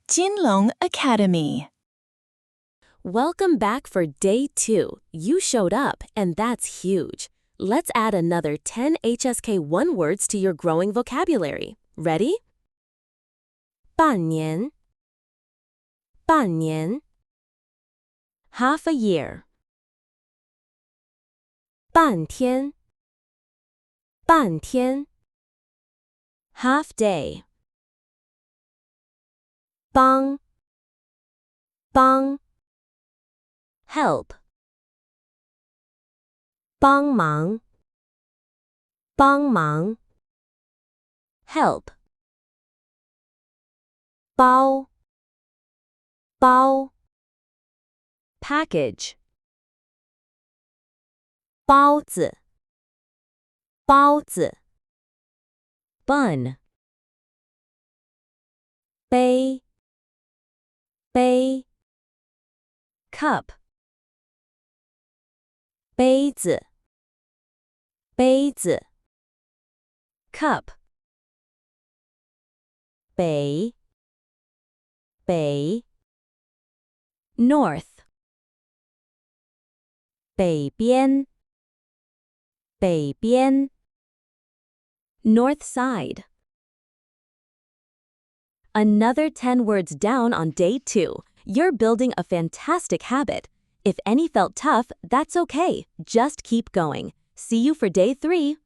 Jinlong Academy. Welcome back for day 2. You showed up, and that's huge. Let's add another 10 HSK 1 words to your growing vocabulary. Ready? 半年 半年 half a year 半天半天 half day 帮帮 help 帮忙帮忙 help 包包 package 包子包子 bun 杯杯 cup 杯子杯子 cup 北北 north 北边北边 north side. Another 10 words down on day 2. You're building a fantastic habit. If any felt tough, that's okay. Just keep going. See you for day 3.